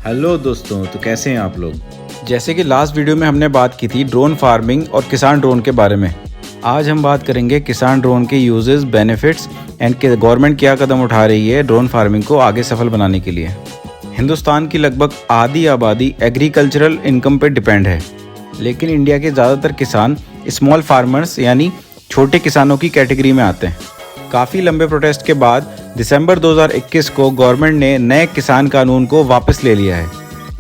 Hello दोस्तों, तो कैसे हैं आप लोग। जैसे कि लास्ट वीडियो में हमने बात की थी ड्रोन फार्मिंग और किसान ड्रोन के बारे में। आज हम बात करेंगे किसान ड्रोन के यूजेस, बेनिफिट्स एंड गवर्नमेंट क्या कदम उठा रही है ड्रोन फार्मिंग को आगे सफल बनाने के लिए। हिंदुस्तान की लगभग आधी आबादी एग्रीकल्चरल इनकम पर डिपेंड है, लेकिन इंडिया के ज़्यादातर किसान स्मॉल फार्मर्स यानी छोटे किसानों की कैटेगरी में आते हैं। काफ़ी लंबे प्रोटेस्ट के बाद दिसंबर 2021 को गवर्नमेंट ने नए किसान कानून को वापस ले लिया है।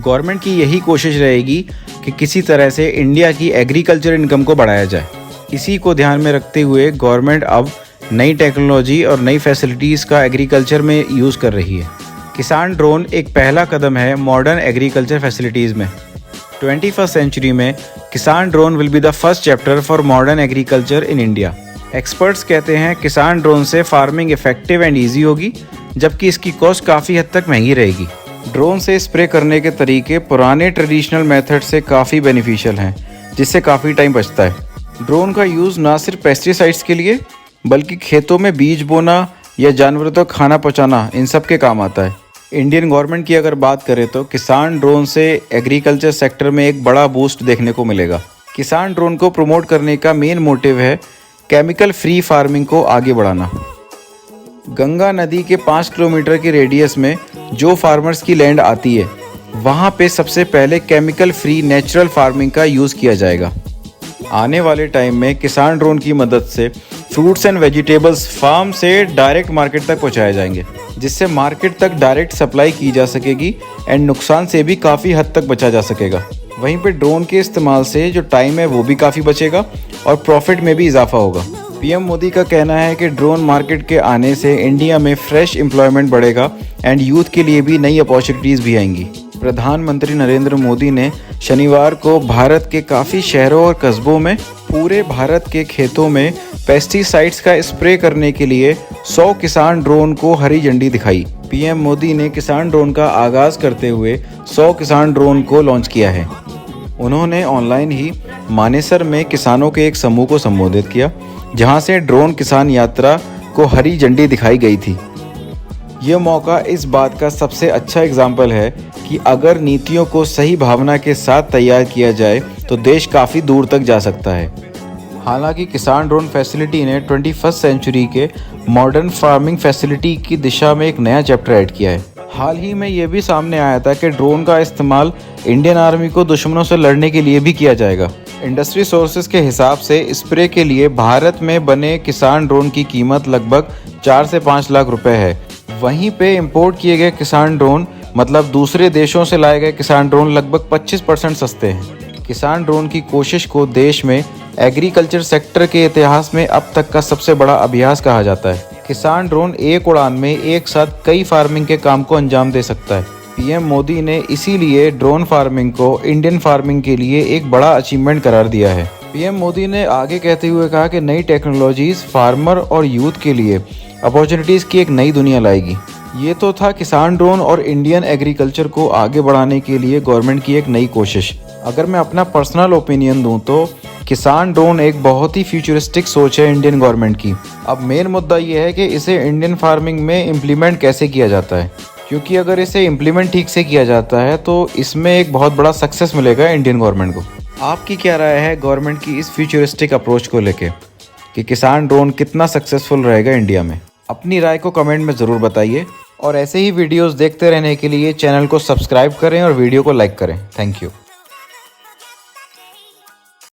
गवर्नमेंट की यही कोशिश रहेगी कि किसी तरह से इंडिया की एग्रीकल्चर इनकम को बढ़ाया जाए। इसी को ध्यान में रखते हुए गवर्नमेंट अब नई टेक्नोलॉजी और नई फैसिलिटीज़ का एग्रीकल्चर में यूज़ कर रही है। किसान ड्रोन एक पहला कदम है मॉडर्न एग्रीकल्चर फैसिलिटीज़ में। 21st सेंचुरी में किसान drone will be the first chapter for modern agriculture in India. Experts कहते हैं किसान ड्रोन से फार्मिंग इफेक्टिव एंड ईजी होगी, जबकि इसकी कॉस्ट काफ़ी हद तक महंगी रहेगी। ड्रोन से स्प्रे करने के तरीके पुराने ट्रेडिशनल मेथड से काफ़ी बेनिफिशियल हैं, जिससे काफ़ी टाइम बचता है। ड्रोन का यूज़ ना सिर्फ पेस्टिसाइड्स के लिए बल्कि खेतों में बीज बोना या जानवरों तक खाना पहुँचाना, इन सब के काम आता है। इंडियन गवर्नमेंट की अगर बात करें तो किसान ड्रोन से एग्रीकल्चर सेक्टर में एक बड़ा बूस्ट देखने को मिलेगा। किसान ड्रोन को प्रमोट करने का मेन मोटिव है केमिकल फ्री फार्मिंग को आगे बढ़ाना। गंगा नदी के 5 किलोमीटर के रेडियस में जो फार्मर्स की लैंड आती है, वहाँ पे सबसे पहले केमिकल फ्री नेचुरल फार्मिंग का यूज़ किया जाएगा। आने वाले टाइम में किसान ड्रोन की मदद से फ्रूट्स एंड वेजिटेबल्स फार्म से डायरेक्ट मार्केट तक पहुँचाए जाएंगे, जिससे मार्केट तक डायरेक्ट सप्लाई की जा सकेगी एंड नुकसान से भी काफ़ी हद तक बचा जा सकेगा। वहीं पे ड्रोन के इस्तेमाल से जो टाइम है वो भी काफ़ी बचेगा और प्रॉफिट में भी इजाफा होगा। पीएम मोदी का कहना है कि ड्रोन मार्केट के आने से इंडिया में फ्रेश एम्प्लॉयमेंट बढ़ेगा एंड यूथ के लिए भी नई अपॉर्चुनिटीज़ भी आएंगी। प्रधानमंत्री नरेंद्र मोदी ने शनिवार को भारत के काफ़ी शहरों और कस्बों में पूरे भारत के खेतों में पेस्टिसाइड्स का स्प्रे करने के लिए 100 किसान ड्रोन को हरी झंडी दिखाई। पीएम मोदी ने किसान ड्रोन का आगाज़ करते हुए 100 किसान ड्रोन को लॉन्च किया है। उन्होंने ऑनलाइन ही मानेसर में किसानों के एक समूह को संबोधित किया, जहां से ड्रोन किसान यात्रा को हरी झंडी दिखाई गई थी। यह मौका इस बात का सबसे अच्छा एग्जाम्पल है कि अगर नीतियों को सही भावना के साथ तैयार किया जाए तो देश काफ़ी दूर तक जा सकता है। हालांकि किसान ड्रोन फैसिलिटी ने 21st सेंचुरी के मॉडर्न फार्मिंग फैसिलिटी की दिशा में एक नया चैप्टर ऐड किया है। हाल ही में ये भी सामने आया था कि ड्रोन का इस्तेमाल इंडियन आर्मी को दुश्मनों से लड़ने के लिए भी किया जाएगा। इंडस्ट्री सोर्सेज के हिसाब से स्प्रे के लिए भारत में बने किसान ड्रोन की कीमत लगभग 4 से 5 लाख रुपए है। वहीं पे इंपोर्ट किए गए किसान ड्रोन मतलब दूसरे देशों से लाए गए किसान ड्रोन लगभग 25% सस्ते हैं। किसान ड्रोन की कोशिश को देश में एग्रीकल्चर सेक्टर के इतिहास में अब तक का सबसे बड़ा अभ्यास कहा जाता है। किसान ड्रोन एक उड़ान में एक साथ कई फार्मिंग के काम को अंजाम दे सकता है। पीएम मोदी ने इसीलिए ड्रोन फार्मिंग को इंडियन फार्मिंग के लिए एक बड़ा अचीवमेंट करार दिया है। पीएम मोदी ने आगे कहते हुए कहा कि नई टेक्नोलॉजीज फार्मर और यूथ के लिए अपॉर्चुनिटीज़ की एक नई दुनिया लाएगी। ये तो था किसान ड्रोन और इंडियन एग्रीकल्चर को आगे बढ़ाने के लिए गवर्नमेंट की एक नई कोशिश। अगर मैं अपना पर्सनल ओपिनियन दूं तो किसान ड्रोन एक बहुत ही फ्यूचरिस्टिक सोच है इंडियन गवर्नमेंट की। अब मेन मुद्दा ये है कि इसे इंडियन फार्मिंग में इम्प्लीमेंट कैसे किया जाता है, क्योंकि अगर इसे इम्प्लीमेंट ठीक से किया जाता है तो इसमें एक बहुत बड़ा सक्सेस मिलेगा इंडियन गवर्नमेंट को। आपकी क्या राय है गवर्नमेंट की इस फ्यूचरिस्टिक अप्रोच को लेके कि किसान ड्रोन कितना सक्सेसफुल रहेगा इंडिया में? अपनी राय को कमेंट में ज़रूर बताइए और ऐसे ही वीडियोज़ देखते रहने के लिए चैनल को सब्सक्राइब करें और वीडियो को लाइक करें। Thank you.